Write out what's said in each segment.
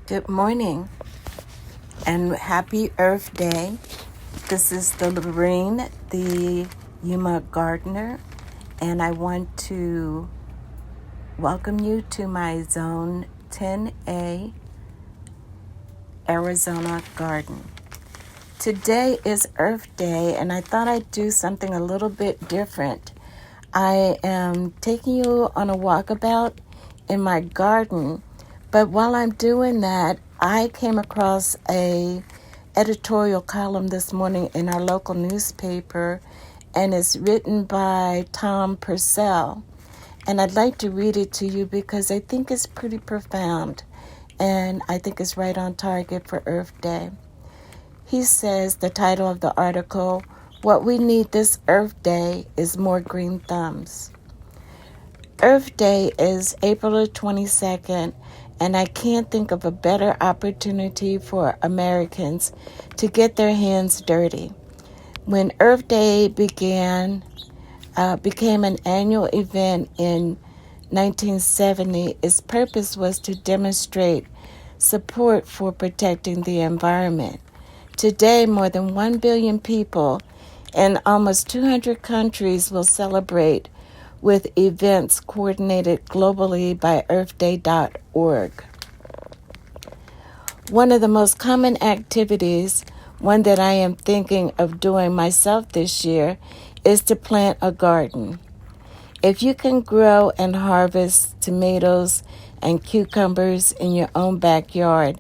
Good morning and happy Earth Day. This is the Lorene, the Yuma Gardener, and I want to welcome you to my Zone 10A Arizona garden. Today is Earth Day, and I thought I'd do something a little bit different. I am taking you on a walkabout in my garden, but while I'm doing that, I came across a editorial column this morning in our local newspaper, and it's written by Tom Purcell. And I'd like to read it to you because I think it's pretty profound, and I think it's right on target for Earth Day. He says, the title of the article, "What we need this Earth Day is more green thumbs." Earth Day is April the 22nd, and I can't think of a better opportunity for Americans to get their hands dirty. When Earth Day became an annual event in 1970, its purpose was to demonstrate support for protecting the environment. Today, more than 1 billion people in almost 200 countries will celebrate with events coordinated globally by earthday.org. One of the most common activities, one that I am thinking of doing myself this year, is to plant a garden. If you can grow and harvest tomatoes and cucumbers in your own backyard,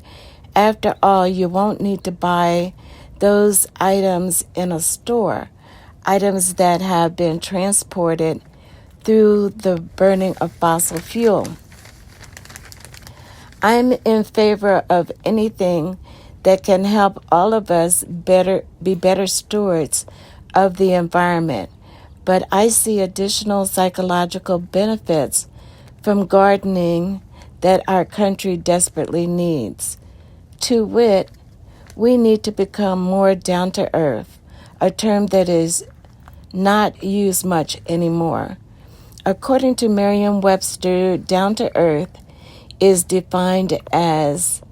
after all, you won't need to buy those items in a store, items that have been transported through the burning of fossil fuel. I'm in favor of anything that can help all of us be better stewards of the environment, but I see additional psychological benefits from gardening that our country desperately needs. To wit, we need to become more down to earth, a term that is not used much anymore. According to Merriam-Webster, down to earth is defined as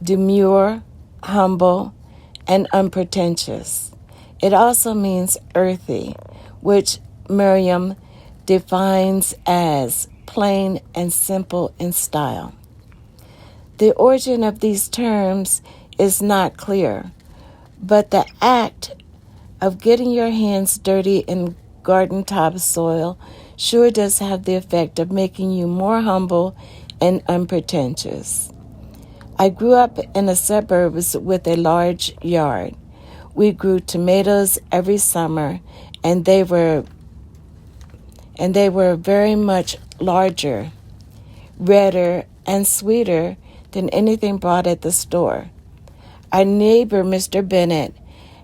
demure, humble, and unpretentious. It also means earthy, which Merriam defines as plain and simple in style. The origin of these terms is not clear, but the act of getting your hands dirty in garden topsoil sure does have the effect of making you more humble and unpretentious. I grew up in the suburbs with a large yard. We grew tomatoes every summer, and they were very much larger, redder, and sweeter than anything bought at the store. Our neighbor, Mr. Bennett,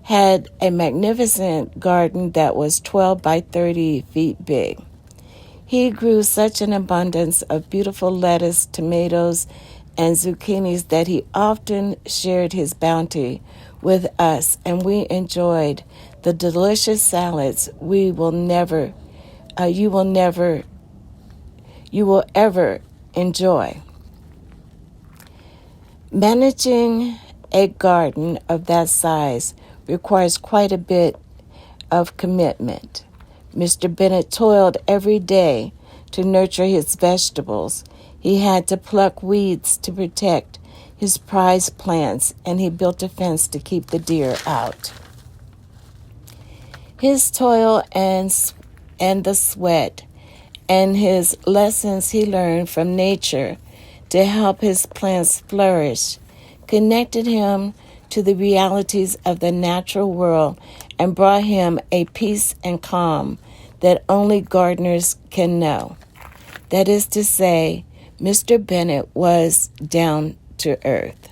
had a magnificent garden that was 12 by 30 feet big. He grew such an abundance of beautiful lettuce, tomatoes, and zucchinis that he often shared his bounty with us, and we enjoyed the delicious salads you will ever enjoy. Managing a garden of that size requires quite a bit of commitment. Mr. Bennett toiled every day to nurture his vegetables. He had to pluck weeds to protect his prized plants, and he built a fence to keep the deer out. His toil and the sweat and his lessons he learned from nature to help his plants flourish connected him to the realities of the natural world and brought him a peace and calm that only gardeners can know. That is to say, Mr. Bennett was down to earth.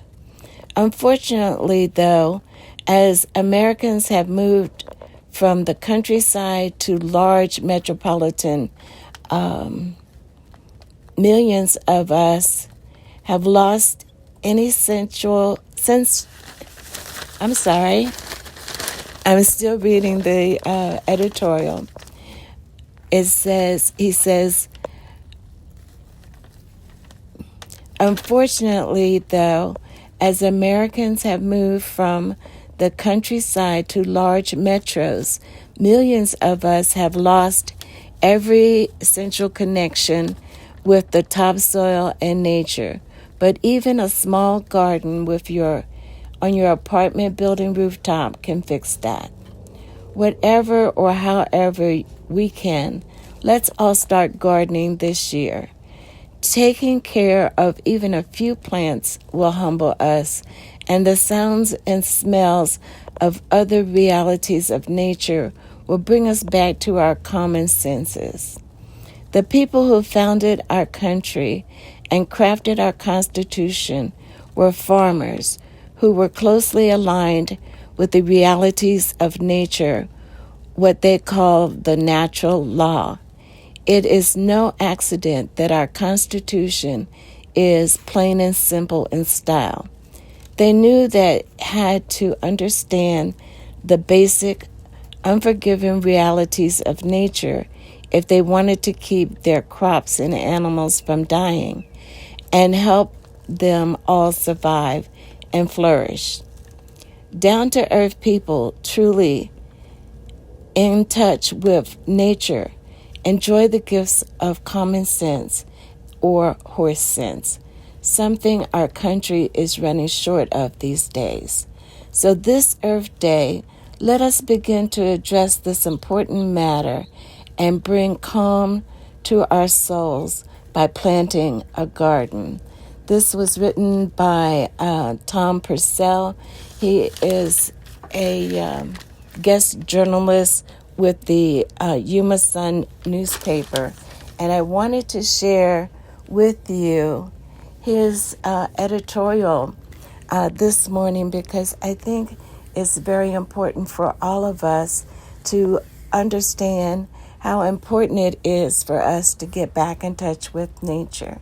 Unfortunately, though, as Americans have moved from the countryside to large metropolitan, millions of us have lost any I'm sorry, I'm still reading the editorial. He says, Unfortunately, though, as Americans have moved from the countryside to large metros, millions of us have lost every essential connection with the topsoil and nature. But even a small garden on your apartment building rooftop can fix that. Whatever or however we can, let's all start gardening this year. Taking care of even a few plants will humble us, and the sounds and smells of other realities of nature will bring us back to our common senses. The people who founded our country and crafted our Constitution were farmers who were closely aligned with the realities of nature, what they call the natural law. It is no accident that our Constitution is plain and simple in style. They knew that had to understand the basic, unforgiving realities of nature if they wanted to keep their crops and animals from dying and help them all survive and flourish. Down-to-earth people, truly in touch with nature, enjoy the gifts of common sense or horse sense, something our country is running short of these days. So this Earth Day, let us begin to address this important matter and bring calm to our souls by planting a garden. This was written by Tom Purcell. He is a guest journalist with the Yuma Sun newspaper, and I wanted to share with you his editorial this morning because I think it's very important for all of us to understand how important it is for us to get back in touch with nature.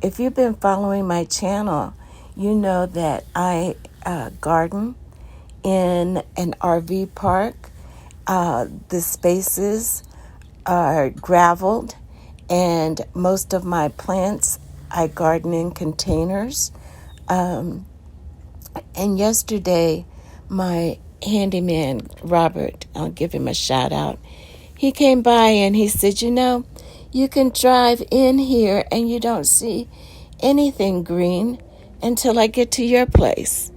If you've been following my channel, you know that I garden in an RV park. The spaces are graveled, and most of my plants I garden in containers. And yesterday, my handyman, Robert, I'll give him a shout out, he came by and he said, you can drive in here and you don't see anything green until I get to your place.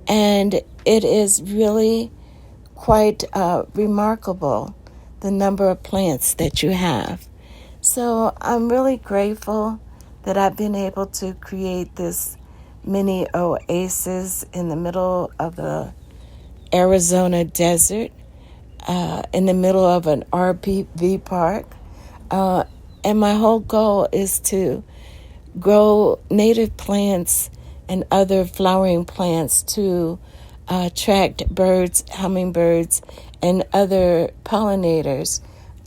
And it is really quite remarkable, the number of plants that you have. So I'm really grateful that I've been able to create this mini oasis in the middle of the Arizona desert, in the middle of an RV park. And my whole goal is to grow native plants and other flowering plants to attract birds, hummingbirds, and other pollinators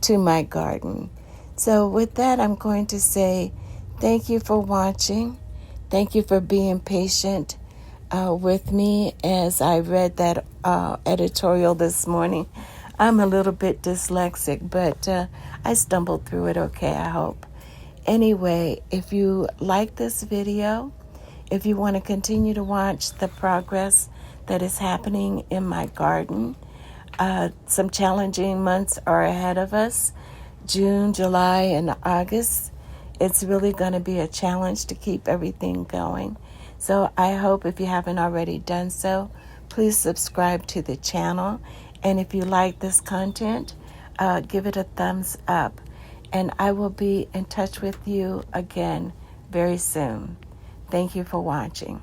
to my garden. So with that, I'm going to say thank you for watching. Thank you for being patient with me as I read that editorial this morning. I'm a little bit dyslexic, but I stumbled through it okay, I hope. Anyway, if you like this video, if you want to continue to watch the progress that is happening in my garden, some challenging months are ahead of us. June, July, and August. It's really going to be a challenge to keep everything going. So I hope if you haven't already done so, please subscribe to the channel. And if you like this content, give it a thumbs up. And I will be in touch with you again very soon. Thank you for watching.